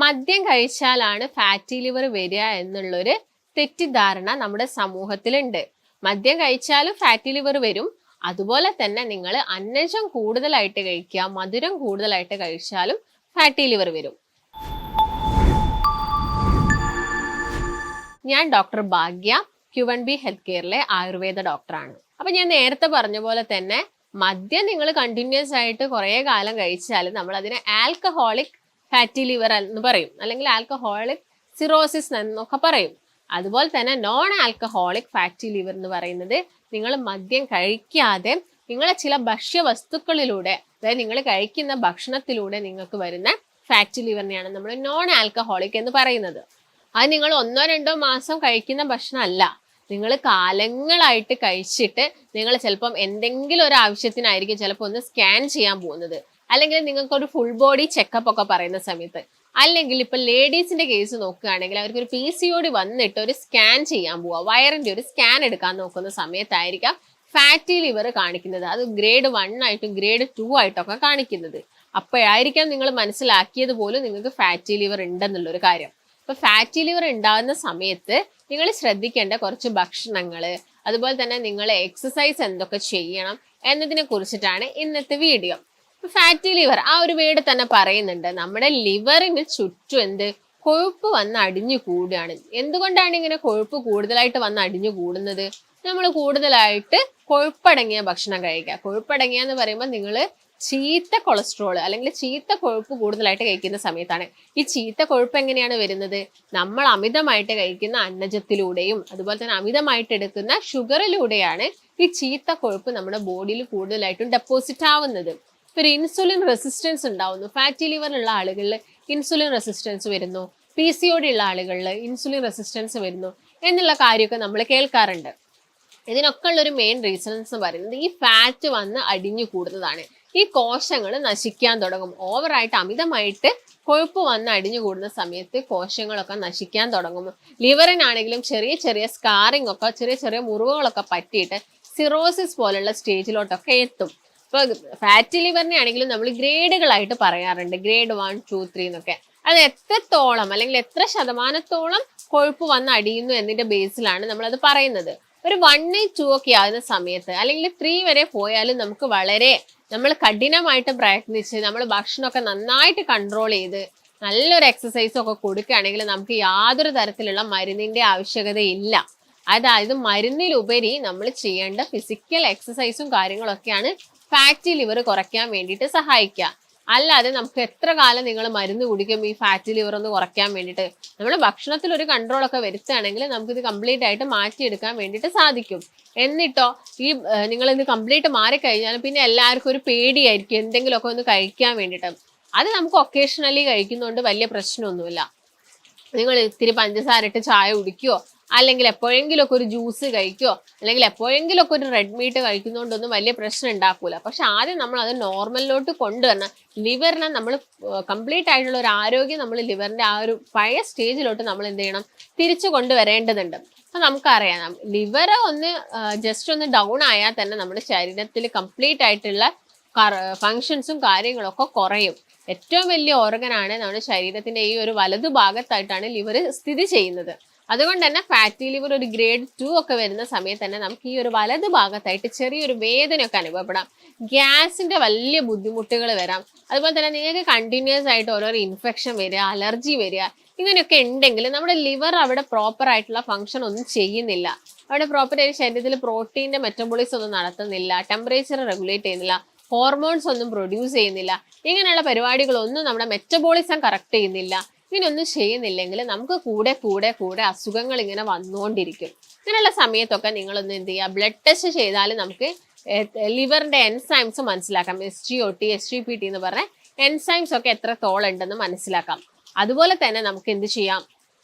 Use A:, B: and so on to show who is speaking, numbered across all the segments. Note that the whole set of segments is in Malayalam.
A: മദ്യം കഴിച്ചാലാണ് ഫാറ്റി ലിവർ വരിക എന്നുള്ളൊരു തെറ്റിദ്ധാരണ നമ്മുടെ സമൂഹത്തിലുണ്ട്. മദ്യം കഴിച്ചാലും ഫാറ്റി ലിവർ വരും. അതുപോലെ തന്നെ നിങ്ങൾ അന്നജം കൂടുതലായിട്ട് കഴിക്കുക, മധുരം കൂടുതലായിട്ട് കഴിച്ചാലും ഫാറ്റി ലിവർ വരും. ഞാൻ ഡോക്ടർ ഭാഗ്യ, Q1B ഹെൽത്ത് കെയറിലെ ആയുർവേദ ഡോക്ടറാണ്. അപ്പൊ ഞാൻ നേരത്തെ പറഞ്ഞ പോലെ തന്നെ മദ്യം നിങ്ങൾ കണ്ടിന്യൂസ് ആയിട്ട് കുറെ കാലം കഴിച്ചാൽ നമ്മൾ അതിനെ ആൽക്കഹോളിക് ഫാറ്റി ലിവർ എന്ന് പറയും, അല്ലെങ്കിൽ ആൽക്കഹോളിക് സിറോസിസ് എന്നൊക്കെ പറയും. അതുപോലെ തന്നെ നോൺ ആൽക്കഹോളിക് ഫാറ്റി ലിവർ എന്ന് പറയുന്നത് നിങ്ങൾ മദ്യം കഴിക്കാതെ നിങ്ങളെ ചില ഭക്ഷ്യവസ്തുക്കളിലൂടെ, അതായത് നിങ്ങൾ കഴിക്കുന്ന ഭക്ഷണത്തിലൂടെ നിങ്ങൾക്ക് വരുന്ന ഫാറ്റി ലിവറിനെയാണ് നമ്മൾ നോൺ ആൽക്കഹോളിക് എന്ന് പറയുന്നത്. അത് നിങ്ങൾ 1-2 മാസം കഴിക്കുന്ന ഭക്ഷണമല്ല, നിങ്ങൾ കാലങ്ങളായിട്ട് കഴിച്ചിട്ട് നിങ്ങൾ ചിലപ്പം എന്തെങ്കിലും ഒരു ആവശ്യത്തിനായിരിക്കും ചിലപ്പോൾ ഒന്ന് സ്കാൻ ചെയ്യാൻ പോകുന്നത്, അല്ലെങ്കിൽ നിങ്ങൾക്കൊരു ഫുൾ ബോഡി ചെക്കപ്പ് ഒക്കെ പറയുന്ന സമയത്ത്, അല്ലെങ്കിൽ ഇപ്പൊ ലേഡീസിന്റെ കേസ് നോക്കുകയാണെങ്കിൽ അവർക്ക് ഒരു PCOD വന്നിട്ട് ഒരു സ്കാൻ ചെയ്യാൻ പോവുക, വയറിന്റെ ഒരു സ്കാൻ എടുക്കാൻ നോക്കുന്ന സമയത്തായിരിക്കാം ഫാറ്റി ലിവർ കാണിക്കുന്നത്. അത് ഗ്രേഡ് 1 ആയിട്ടും ഗ്രേഡ് 2 ആയിട്ടൊക്കെ കാണിക്കുന്നത്. അപ്പോഴായിരിക്കാം നിങ്ങൾ മനസ്സിലാക്കിയത് പോലും നിങ്ങൾക്ക് ഫാറ്റി ലിവർ ഉണ്ടെന്നുള്ളൊരു കാര്യം. അപ്പൊ ഫാറ്റി ലിവർ ഉണ്ടാകുന്ന സമയത്ത് നിങ്ങൾ ശ്രദ്ധിക്കേണ്ട കുറച്ച് ഭക്ഷണങ്ങള്, അതുപോലെ തന്നെ നിങ്ങൾ എക്സസൈസ് എന്തൊക്കെ ചെയ്യണം എന്നതിനെ കുറിച്ചിട്ടാണ് ഇന്നത്തെ വീഡിയോ. ഫാറ്റി ലിവർ ആ ഒരു വേർഡ് തന്നെ പറയുന്നുണ്ട്, നമ്മുടെ ലിവറിന് ചുറ്റും കൊഴുപ്പ് വന്ന് അടിഞ്ഞു കൂടുകയാണ്. എന്തുകൊണ്ടാണ് ഇങ്ങനെ കൊഴുപ്പ് കൂടുതലായിട്ട് വന്ന് അടിഞ്ഞു കൂടുന്നത്? നമ്മൾ കൂടുതലായിട്ട് കൊഴുപ്പടങ്ങിയ ഭക്ഷണം കഴിക്കുക. കൊഴുപ്പടങ്ങിയ എന്ന് പറയുമ്പോൾ നിങ്ങൾ ചീത്ത കൊളസ്ട്രോൾ അല്ലെങ്കിൽ ചീത്ത കൊഴുപ്പ് കൂടുതലായിട്ട് കഴിക്കുന്ന സമയത്താണ്. ഈ ചീത്ത കൊഴുപ്പ് എങ്ങനെയാണ് വരുന്നത്? നമ്മൾ അമിതമായിട്ട് കഴിക്കുന്ന അന്നജത്തിലൂടെയും അതുപോലെ തന്നെ അമിതമായിട്ട് എടുക്കുന്ന ഷുഗറിലൂടെയാണ് ഈ ചീത്ത കൊഴുപ്പ് നമ്മുടെ ബോഡിയിൽ കൂടുതലായിട്ടും ഡെപ്പോസിറ്റ് ആവുന്നത്. ഒരു ഇൻസുലിൻ റെസിസ്റ്റൻസ് ഉണ്ടാവുന്നു. ഫാറ്റി ലിവർ ഉള്ള ആളുകളിൽ ഇൻസുലിൻ റെസിസ്റ്റൻസ് വരുന്നു, PCOD ഉള്ള ആളുകളിൽ ഇൻസുലിൻ റെസിസ്റ്റൻസ് വരുന്നു എന്നുള്ള കാര്യമൊക്കെ നമ്മൾ കേൾക്കാറുണ്ട്. ഇതിനൊക്കെ ഉള്ളൊരു മെയിൻ റീസൺസ് പറയുന്നത് ഈ ഫാറ്റ് വന്ന് അടിഞ്ഞു കൂടുന്നതാണ്. ഈ കോശങ്ങൾ നശിക്കാൻ തുടങ്ങും. ഓവറായിട്ട് അമിതമായിട്ട് കൊഴുപ്പ് വന്ന് അടിഞ്ഞു കൂടുന്ന സമയത്ത് കോശങ്ങളൊക്കെ നശിക്കാൻ തുടങ്ങും. ലിവറിനാണെങ്കിലും ചെറിയ ചെറിയ സ്കാറിംഗ് ഒക്കെ, ചെറിയ ചെറിയ മുറിവുകളൊക്കെ പറ്റിയിട്ട് സിറോസിസ് പോലുള്ള സ്റ്റേജിലോട്ടൊക്കെ എത്തും. ഇപ്പൊ ഫാറ്റി ലിവറിനെ ആണെങ്കിലും നമ്മൾ ഗ്രേഡുകളായിട്ട് പറയാറുണ്ട്, ഗ്രേഡ് 1, 2, 3 എന്നൊക്കെ. അത് എത്രത്തോളം അല്ലെങ്കിൽ എത്ര ശതമാനത്തോളം കൊഴുപ്പ് വന്ന് അടിയുന്നു എന്നതിന്റെ ബേസിലാണ് നമ്മളത് പറയുന്നത്. ഒരു 1, 2 ഒക്കെ ആകുന്ന സമയത്ത് അല്ലെങ്കിൽ 3 വരെ പോയാലും നമുക്ക് വളരെ നമ്മൾ കഠിനമായിട്ട് പ്രയത്നിച്ച് നമ്മൾ ഭക്ഷണമൊക്കെ നന്നായിട്ട് കൺട്രോൾ ചെയ്ത് നല്ലൊരു എക്സസൈസും ഒക്കെ കൊടുക്കുകയാണെങ്കിൽ നമുക്ക് യാതൊരു തരത്തിലുള്ള മരുന്നിന്റെ ആവശ്യകതയില്ല. അതായത് മരുന്നിലുപരി നമ്മൾ ചെയ്യേണ്ട ഫിസിക്കൽ എക്സസൈസും കാര്യങ്ങളൊക്കെയാണ് ഫാറ്റി ലിവർ കുറയ്ക്കാൻ വേണ്ടിയിട്ട് സഹായിക്കുക. അല്ലാതെ നമുക്ക് എത്ര കാലം നിങ്ങൾ മരുന്ന് കുടിക്കും ഈ ഫാറ്റി ലിവർ ഒന്ന് കുറയ്ക്കാൻ വേണ്ടിയിട്ട്? നമ്മൾ ഭക്ഷണത്തിൽ ഒരു കൺട്രോൾ ഒക്കെ വരുത്തുകയാണെങ്കിൽ നമുക്കിത് കംപ്ലീറ്റ് ആയിട്ട് മാറ്റിയെടുക്കാൻ വേണ്ടിയിട്ട് സാധിക്കും. എന്നിട്ടോ ഈ നിങ്ങൾ ഇത് കംപ്ലീറ്റ് മാറിക്കഴിഞ്ഞാലും പിന്നെ എല്ലാവർക്കും ഒരു പേടിയായിരിക്കും എന്തെങ്കിലുമൊക്കെ ഒന്ന് കഴിക്കാൻ വേണ്ടിയിട്ട്. അത് നമുക്ക് ഒക്കേഷണലി കഴിക്കുന്നതുകൊണ്ട് വലിയ പ്രശ്നമൊന്നുമില്ല. നിങ്ങൾ ഇത്തിരി പഞ്ചസാര ഇട്ട് ചായ കുടിക്കുകയോ അല്ലെങ്കിൽ എപ്പോഴെങ്കിലുമൊക്കെ ഒരു ജ്യൂസ് കഴിക്കുകയോ അല്ലെങ്കിൽ എപ്പോഴെങ്കിലുമൊക്കെ ഒരു റെഡ് മീറ്റ് കഴിക്കുന്നതുകൊണ്ടൊന്നും വലിയ പ്രശ്നം ഉണ്ടാക്കൂല. പക്ഷെ ആദ്യം നമ്മൾ അത് നോർമലിലോട്ട് കൊണ്ടുവരണം. ലിവറിനെ നമ്മൾ കംപ്ലീറ്റ് ആയിട്ടുള്ള ഒരു ആരോഗ്യം നമ്മൾ ലിവറിന്റെ ആ ഒരു പഴയ സ്റ്റേജിലോട്ട് നമ്മൾ എന്ത് ചെയ്യണം, തിരിച്ചു കൊണ്ടുവരേണ്ടതുണ്ട്. അപ്പൊ നമുക്കറിയാം ലിവർ ഒന്ന് ജസ്റ്റ് ഒന്ന് ഡൗൺ ആയാൽ തന്നെ നമ്മുടെ ശരീരത്തിൽ കംപ്ലീറ്റ് ആയിട്ടുള്ള ഫങ്ഷൻസും കാര്യങ്ങളൊക്കെ കുറയും. ഏറ്റവും വലിയ ഓർഗനാണ് നമ്മുടെ ശരീരത്തിന്റെ ഈ ഒരു വലതു ഭാഗത്തായിട്ടാണ് ലിവർ സ്ഥിതി ചെയ്യുന്നത്. അതുകൊണ്ട് തന്നെ ഫാറ്റി ലിവർ ഒരു ഗ്രേഡ് 2 ഒക്കെ വരുന്ന സമയത്ത് തന്നെ നമുക്ക് ഈ ഒരു വലതു ഭാഗത്തായിട്ട് ചെറിയൊരു വേദനയൊക്കെ അനുഭവപ്പെടാം, ഗ്യാസിന്റെ വലിയ ബുദ്ധിമുട്ടുകൾ വരാം. അതുപോലെ തന്നെ നിങ്ങൾക്ക് കണ്ടിന്യൂസ് ആയിട്ട് ഓരോരോ ഇൻഫെക്ഷൻ വരിക, അലർജി വരിക, ഇങ്ങനെയൊക്കെ ഉണ്ടെങ്കിൽ നമ്മുടെ ലിവർ അവിടെ പ്രോപ്പർ ആയിട്ടുള്ള ഫംഗ്ഷൻ ഒന്നും ചെയ്യുന്നില്ല. അവിടെ പ്രോപ്പറായിട്ട് ശരീരത്തിൽ പ്രോട്ടീന്റെ മെറ്റബോളിസം ഒന്നും നടത്തുന്നില്ല, ടെമ്പറേച്ചർ റെഗുലേറ്റ് ചെയ്യുന്നില്ല, ഹോർമോൺസ് ഒന്നും പ്രൊഡ്യൂസ് ചെയ്യുന്നില്ല. ഇങ്ങനെയുള്ള പരിപാടികളൊന്നും നമ്മുടെ മെറ്റബോളിസം കറക്റ്റ് ചെയ്യുന്നില്ല. ഇങ്ങനെയൊന്നും ചെയ്യുന്നില്ലെങ്കിൽ നമുക്ക് കൂടെ കൂടെ കൂടെ അസുഖങ്ങൾ ഇങ്ങനെ വന്നുകൊണ്ടിരിക്കും. ഇങ്ങനെയുള്ള സമയത്തൊക്കെ നിങ്ങളൊന്ന് എന്ത് ചെയ്യുക, ബ്ലഡ് ടെസ്റ്റ് ചെയ്താൽ നമുക്ക് ലിവറിന്റെ എൻസൈംസ് മനസ്സിലാക്കാം. SGOT, SGPT എന്ന് പറഞ്ഞ എൻസൈംസ് ഒക്കെ എത്രത്തോളം ഉണ്ടെന്ന് മനസ്സിലാക്കാം. അതുപോലെ തന്നെ നമുക്ക് എന്ത് ചെയ്യാം,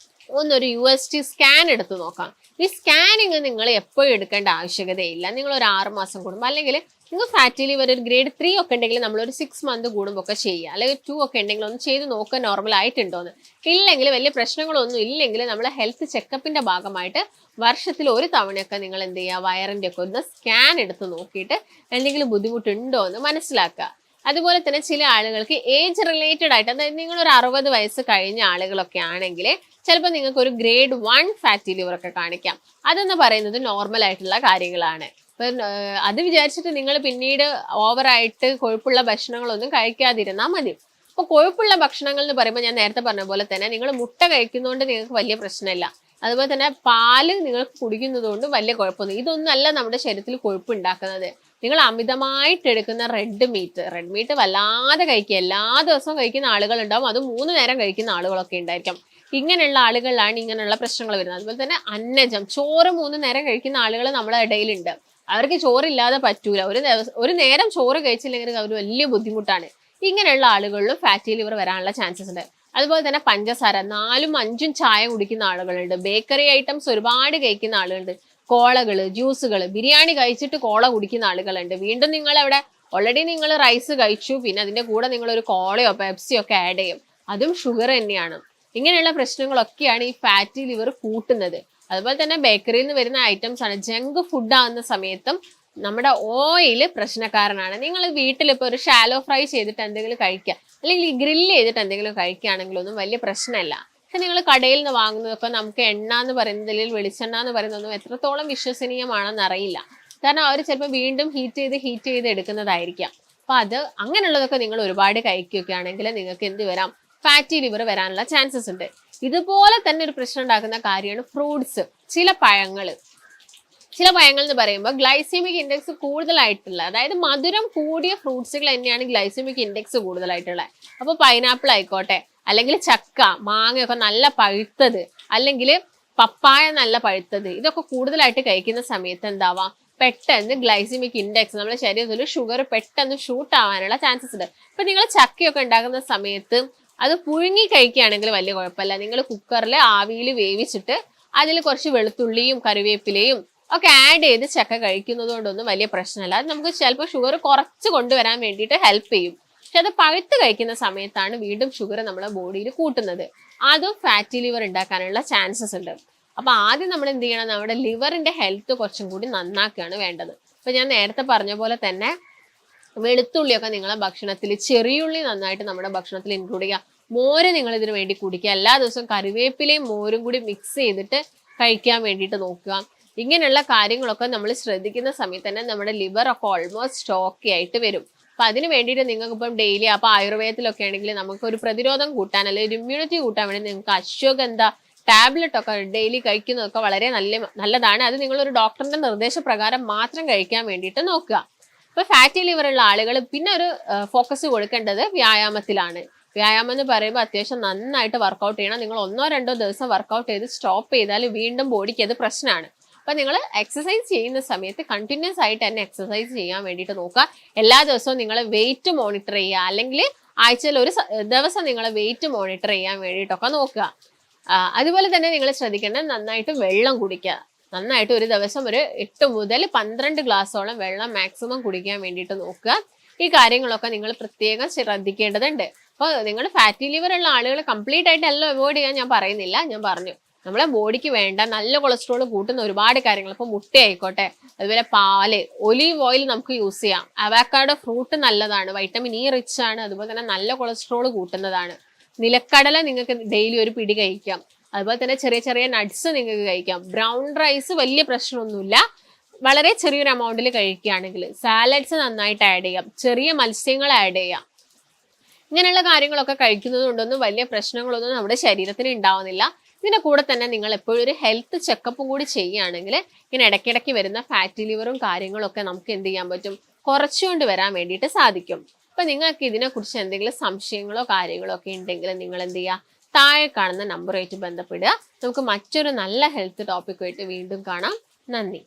A: ഒന്നൊരു USG സ്കാൻ എടുത്ത് നോക്കാം. ഈ സ്കാനിങ് നിങ്ങൾ എപ്പോഴും എടുക്കേണ്ട ആവശ്യകതയില്ല. നിങ്ങൾ ഒരു 6 മാസം കൂടുമ്പോൾ, അല്ലെങ്കിൽ നിങ്ങൾ ഫാറ്റി ലിവർ ഒരു ഗ്രേഡ് 3 ഒക്കെ ഉണ്ടെങ്കിൽ നമ്മളൊരു 6 മന്ത് കൂടുമ്പോൾ ഒക്കെ ചെയ്യുക, അല്ലെങ്കിൽ 2 ഒക്കെ ഉണ്ടെങ്കിൽ ഒന്ന് ചെയ്ത് നോക്കുക നോർമൽ ആയിട്ടുണ്ടോന്ന്. ഇല്ലെങ്കിൽ വലിയ പ്രശ്നങ്ങളൊന്നും ഇല്ലെങ്കിൽ നമ്മളെ ഹെൽത്ത് ചെക്കപ്പിന്റെ ഭാഗമായിട്ട് വർഷത്തിൽ ഒരു തവണയൊക്കെ നിങ്ങൾ എന്ത് ചെയ്യുക, വയറിന്റെ ഒക്കെ ഒന്ന് സ്കാൻ എടുത്ത് നോക്കിയിട്ട് എന്തെങ്കിലും ബുദ്ധിമുട്ടുണ്ടോ എന്ന് മനസ്സിലാക്കുക. അതുപോലെ തന്നെ ചില ആളുകൾക്ക് ഏജ് റിലേറ്റഡ് ആയിട്ട്, അതായത് നിങ്ങൾ ഒരു 60 വയസ്സ് കഴിഞ്ഞ ആളുകളൊക്കെ ആണെങ്കിൽ ചിലപ്പോൾ നിങ്ങൾക്ക് ഒരു ഗ്രേഡ് 1 ഫാറ്റി ലിവർ ഒക്കെ കാണിക്കാം. അതെന്ന് പറയുന്നത് നോർമൽ ആയിട്ടുള്ള കാര്യങ്ങളാണ്. അപ്പം അത് വിചാരിച്ചിട്ട് നിങ്ങൾ പിന്നീട് ഓവറായിട്ട് കൊഴുപ്പുള്ള ഭക്ഷണങ്ങളൊന്നും കഴിക്കാതിരുന്നാൽ മതി. അപ്പോൾ കൊഴുപ്പുള്ള ഭക്ഷണങ്ങൾ എന്ന് പറയുമ്പോൾ ഞാൻ നേരത്തെ പറഞ്ഞ പോലെ തന്നെ നിങ്ങൾ മുട്ട കഴിക്കുന്നതുകൊണ്ട് നിങ്ങൾക്ക് വലിയ പ്രശ്നമില്ല. അതുപോലെ തന്നെ പാല് നിങ്ങൾ കുടിക്കുന്നത് കൊണ്ട് വലിയ കുഴപ്പമൊന്നും, ഇതൊന്നല്ല നമ്മുടെ ശരീരത്തിൽ കൊഴുപ്പ് ഉണ്ടാക്കുന്നത്. നിങ്ങൾ അമിതമായിട്ട് എടുക്കുന്ന റെഡ് മീറ്റ് വല്ലാതെ കഴിക്കുക, എല്ലാ ദിവസവും കഴിക്കുന്ന ആളുകളുണ്ടാവും, അത് 3 നേരം കഴിക്കുന്ന ആളുകളൊക്കെ ഉണ്ടായിരിക്കും. ഇങ്ങനെയുള്ള ആളുകളിലാണ് ഇങ്ങനെയുള്ള പ്രശ്നങ്ങൾ വരുന്നത്. അതുപോലെ തന്നെ അന്നജം, ചോറ് 3 നേരം കഴിക്കുന്ന ആളുകൾ നമ്മുടെ ഇടയിലുണ്ട്. അവർക്ക് ചോറില്ലാതെ പറ്റൂല, ഒരു നേരം ചോറ് കഴിച്ചില്ലെങ്കിൽ അവർ വലിയ ബുദ്ധിമുട്ടാണ്. ഇങ്ങനെയുള്ള ആളുകളിലും ഫാറ്റി ലിവർ വരാനുള്ള ചാൻസസ് ഉണ്ട്. അതുപോലെ തന്നെ പഞ്ചസാര 4ഉം 5ഉം ചായ കുടിക്കുന്ന ആളുകളുണ്ട്, ബേക്കറി ഐറ്റംസ് ഒരുപാട് കഴിക്കുന്ന ആളുകളുണ്ട്, കോളകള്, ജ്യൂസുകള്, ബിരിയാണി കഴിച്ചിട്ട് കോള കുടിക്കുന്ന ആളുകളുണ്ട്. വീണ്ടും നിങ്ങൾ അവിടെ ഓൾറെഡി നിങ്ങൾ റൈസ് കഴിച്ചു, പിന്നെ അതിന്റെ കൂടെ നിങ്ങൾ ഒരു കോളയോ പെപ്സിയോ ഒക്കെ ആഡ് ചെയ്യും, അതും ഷുഗർ തന്നെയാണ്. ഇങ്ങനെയുള്ള പ്രശ്നങ്ങളൊക്കെയാണ് ഈ ഫാറ്റി ലിവർ കൂട്ടുന്നത്. അതുപോലെ തന്നെ ബേക്കറിയിൽ നിന്ന് വരുന്ന ഐറ്റംസ് ആണ്, ജങ്ക് ഫുഡ് ആകുന്ന സമയത്തും നമ്മുടെ ഓയിൽ പ്രശ്നക്കാരനാണ്. നിങ്ങൾ വീട്ടിൽ ഇപ്പോൾ ഒരു ഷാലോ ഫ്രൈ ചെയ്തിട്ട് എന്തെങ്കിലും കഴിക്കുക, അല്ലെങ്കിൽ ഈ ഗ്രില്ല് ചെയ്തിട്ട് എന്തെങ്കിലും കഴിക്കുകയാണെങ്കിലൊന്നും വലിയ പ്രശ്നമല്ല. പക്ഷെ നിങ്ങൾ കടയിൽ നിന്ന് വാങ്ങുന്നതൊക്കെ നമുക്ക് എണ്ണ എന്ന് പറയുന്നത്, അല്ലെങ്കിൽ വെളിച്ചെണ്ണ എന്ന് പറയുന്നതൊന്നും എത്രത്തോളം വിശ്വസനീയമാണെന്ന് അറിയില്ല. കാരണം അവർ ചിലപ്പോൾ വീണ്ടും ഹീറ്റ് ചെയ്ത് എടുക്കുന്നതായിരിക്കാം. അപ്പൊ അത് അങ്ങനെയുള്ളതൊക്കെ നിങ്ങൾ ഒരുപാട് കഴിക്കുകയൊക്കെ ആണെങ്കിൽ നിങ്ങൾക്ക് എന്ത് വരാം, ഫാറ്റി ലിവർ വരാനുള്ള ചാൻസസ് ഉണ്ട്. ഇതുപോലെ തന്നെ ഒരു പ്രശ്നം ഉണ്ടാക്കുന്ന കാര്യമാണ് ഫ്രൂട്ട്സ്. ചില പഴങ്ങൾ എന്ന് പറയുമ്പോൾ ഗ്ലൈസീമിക് ഇൻഡെക്സ് കൂടുതലായിട്ടുള്ള, അതായത് മധുരം കൂടിയ ഫ്രൂട്ട്സുകൾ തന്നെയാണ് ഗ്ലൈസീമിക് ഇൻഡെക്സ് കൂടുതലായിട്ടുള്ളത്. അപ്പോൾ പൈനാപ്പിൾ ആയിക്കോട്ടെ, അല്ലെങ്കിൽ ചക്ക, മാങ്ങയൊക്കെ നല്ല പഴുത്തത്, അല്ലെങ്കിൽ പപ്പായ നല്ല പഴുത്തത്, ഇതൊക്കെ കൂടുതലായിട്ട് കഴിക്കുന്ന സമയത്ത് എന്താവാം, പെട്ടെന്ന് ഗ്ലൈസീമിക് ഇൻഡെക്സ് നമ്മുടെ ശരീരത്തിൽ ഷുഗർ പെട്ടെന്ന് ഷൂട്ട് ആവാനുള്ള ചാൻസസ് ഉണ്ട്. ഇപ്പൊ നിങ്ങൾ ചക്കയൊക്കെ ഉണ്ടാക്കുന്ന സമയത്ത് അത് പുഴുങ്ങി കഴിക്കുകയാണെങ്കിൽ വലിയ കുഴപ്പമില്ല. നിങ്ങൾ കുക്കറിൽ ആവിയിൽ വേവിച്ചിട്ട് അതിൽ കുറച്ച് വെളുത്തുള്ളിയും കറിവേപ്പിലയും ഒക്കെ ആഡ് ചെയ്ത് ചക്ക കഴിക്കുന്നത് കൊണ്ടൊന്നും വലിയ പ്രശ്നമല്ല. അത് നമുക്ക് ചിലപ്പോൾ ഷുഗർ കുറച്ച് കൊണ്ടുവരാൻ വേണ്ടിയിട്ട് ഹെൽപ്പ് ചെയ്യും. പക്ഷെ അത് പഴുത്ത് കഴിക്കുന്ന സമയത്താണ് വീണ്ടും ഷുഗർ നമ്മുടെ ബോഡിയിൽ കൂട്ടുന്നത്. അതും ഫാറ്റി ലിവർ ഉണ്ടാക്കാനുള്ള ചാൻസസ് ഉണ്ട്. അപ്പൊ ആദ്യം നമ്മൾ എന്ത് ചെയ്യണം, നമ്മുടെ ലിവറിന്റെ ഹെൽത്ത് കുറച്ചും കൂടി നന്നാക്കുകയാണ് വേണ്ടത്. ഇപ്പൊ ഞാൻ നേരത്തെ പറഞ്ഞ പോലെ തന്നെ വെളുത്തുള്ളിയൊക്കെ നിങ്ങളെ ഭക്ഷണത്തിൽ, ചെറിയുള്ളി നന്നായിട്ട് നമ്മുടെ ഭക്ഷണത്തിൽ ഇൻക്ലൂഡ് ചെയ്യുക. മോര് നിങ്ങൾ ഇതിനു വേണ്ടി കുടിക്കുക. എല്ലാ ദിവസവും കറിവേപ്പിലയും മോരും കൂടി മിക്സ് ചെയ്തിട്ട് കഴിക്കാൻ വേണ്ടിയിട്ട് നോക്കുക. ഇങ്ങനെയുള്ള കാര്യങ്ങളൊക്കെ നമ്മൾ ശ്രദ്ധിക്കുന്ന സമയത്ത് തന്നെ നമ്മുടെ ലിവർ ഒക്കെ ഓൾമോസ്റ്റ് ഓക്കെ ആയിട്ട് വരും. അപ്പൊ അതിന് വേണ്ടിയിട്ട് നിങ്ങൾക്ക് ഇപ്പം ഡെയിലി, അപ്പൊ ആയുർവേദത്തിലൊക്കെ ആണെങ്കിൽ നമുക്ക് ഒരു പ്രതിരോധം കൂട്ടാൻ, അല്ലെങ്കിൽ ഒരു ഇമ്മ്യൂണിറ്റി കൂട്ടാൻ വേണ്ടി നിങ്ങൾക്ക് അശ്വഗന്ധ ടാബ്ലറ്റ് ഒക്കെ ഡെയിലി കഴിക്കുന്നതൊക്കെ വളരെ നല്ലതാണ്. അത് നിങ്ങളൊരു ഡോക്ടറിന്റെ നിർദ്ദേശപ്രകാരം മാത്രം കഴിക്കാൻ വേണ്ടിയിട്ട് നോക്കുക. ഇപ്പൊ ഫാറ്റി ലിവർ ഉള്ള ആളുകൾ പിന്നെ ഒരു ഫോക്കസ് കൊടുക്കേണ്ടത് വ്യായാമത്തിലാണ്. വ്യായാമം എന്ന് പറയുമ്പോൾ അത്യാവശ്യം നന്നായിട്ട് വർക്കൗട്ട് ചെയ്യണം. നിങ്ങൾ 1-2 ദിവസം വർക്കൗട്ട് ചെയ്ത് സ്റ്റോപ്പ് ചെയ്താൽ വീണ്ടും ബോഡിക്ക് അത് പ്രശ്നമാണ്. അപ്പൊ നിങ്ങൾ എക്സസൈസ് ചെയ്യുന്ന സമയത്ത് കണ്ടിന്യൂസ് ആയിട്ട് തന്നെ എക്സസൈസ് ചെയ്യാൻ വേണ്ടിയിട്ട് നോക്കുക. എല്ലാ ദിവസവും നിങ്ങൾ വെയിറ്റ് മോണിറ്റർ ചെയ്യുക, അല്ലെങ്കിൽ ആഴ്ചയിൽ ഒരു ദിവസം നിങ്ങൾ വെയിറ്റ് മോണിറ്റർ ചെയ്യാൻ വേണ്ടിയിട്ടൊക്കെ നോക്കുക. അതുപോലെ തന്നെ നിങ്ങൾ ശ്രദ്ധിക്കേണ്ടത് നന്നായിട്ട് വെള്ളം കുടിക്കുക. നന്നായിട്ട് ഒരു ദിവസം ഒരു 8 മുതൽ 12 ഗ്ലാസോളം വെള്ളം മാക്സിമം കുടിക്കാൻ വേണ്ടിയിട്ട് നോക്കുക. ഈ കാര്യങ്ങളൊക്കെ നിങ്ങൾ പ്രത്യേകം ശ്രദ്ധിക്കേണ്ടതുണ്ട്. അപ്പോൾ നിങ്ങൾ ഫാറ്റി ലിവർ ഉള്ള ആളുകൾ കംപ്ലീറ്റ് ആയിട്ട് എല്ലാം അവോയ്ഡ് ചെയ്യാൻ ഞാൻ പറയുന്നില്ല. ഞാൻ പറഞ്ഞു നമ്മളെ ബോഡിക്ക് വേണ്ട നല്ല കൊളസ്ട്രോൾ കൂട്ടുന്ന ഒരുപാട് കാര്യങ്ങൾ, ഇപ്പോൾ മുട്ട ആയിക്കോട്ടെ, അതുപോലെ പാല്, ഒലീവ് ഓയിൽ നമുക്ക് യൂസ് ചെയ്യാം. അവക്കാഡോ ഫ്രൂട്ട് നല്ലതാണ്, വൈറ്റമിൻ ഇ റിച്ച് ആണ്, അതുപോലെ തന്നെ നല്ല കൊളസ്ട്രോൾ കൂട്ടുന്നതാണ്. നിലക്കടല നിങ്ങൾക്ക് ഡെയിലി ഒരു പിടി കഴിക്കാം. അതുപോലെ തന്നെ ചെറിയ ചെറിയ നട്ട്സ് നിങ്ങൾക്ക് കഴിക്കാം. ബ്രൗൺ റൈസ് വലിയ പ്രശ്നമൊന്നുമില്ല, വളരെ ചെറിയൊരു എമൗണ്ടിൽ കഴിക്കുകയാണെങ്കിൽ. സാലഡ്സ് നന്നായിട്ട് ആഡ് ചെയ്യാം, ചെറിയ മത്സ്യങ്ങൾ ആഡ് ചെയ്യാം. ഇങ്ങനെയുള്ള കാര്യങ്ങളൊക്കെ കഴിക്കുന്നത് കൊണ്ടൊന്നും വലിയ പ്രശ്നങ്ങളൊന്നും നമ്മുടെ ശരീരത്തിന് ഉണ്ടാവുന്നില്ല. ഇതിന്റെ കൂടെ തന്നെ നിങ്ങൾ എപ്പോഴും ഒരു ഹെൽത്ത് ചെക്കപ്പും കൂടി ചെയ്യുകയാണെങ്കിൽ ഇങ്ങനെ ഇടയ്ക്കിടയ്ക്ക് വരുന്ന ഫാറ്റി ലിവറും കാര്യങ്ങളൊക്കെ നമുക്ക് എന്ത് ചെയ്യാൻ പറ്റും, കുറച്ചുകൊണ്ട് വരാൻ വേണ്ടിയിട്ട് സാധിക്കും. അപ്പൊ നിങ്ങൾക്ക് ഇതിനെക്കുറിച്ച് എന്തെങ്കിലും സംശയങ്ങളോ കാര്യങ്ങളോ ഒക്കെ ഉണ്ടെങ്കിൽ നിങ്ങൾ എന്ത് ചെയ്യുക, താഴെ കാണുന്ന നമ്പറുമായിട്ട് ബന്ധപ്പെടുക. നമുക്ക് മറ്റൊരു നല്ല ഹെൽത്ത് ടോപ്പിക്കുമായിട്ട് വീണ്ടും കാണാം. നന്ദി.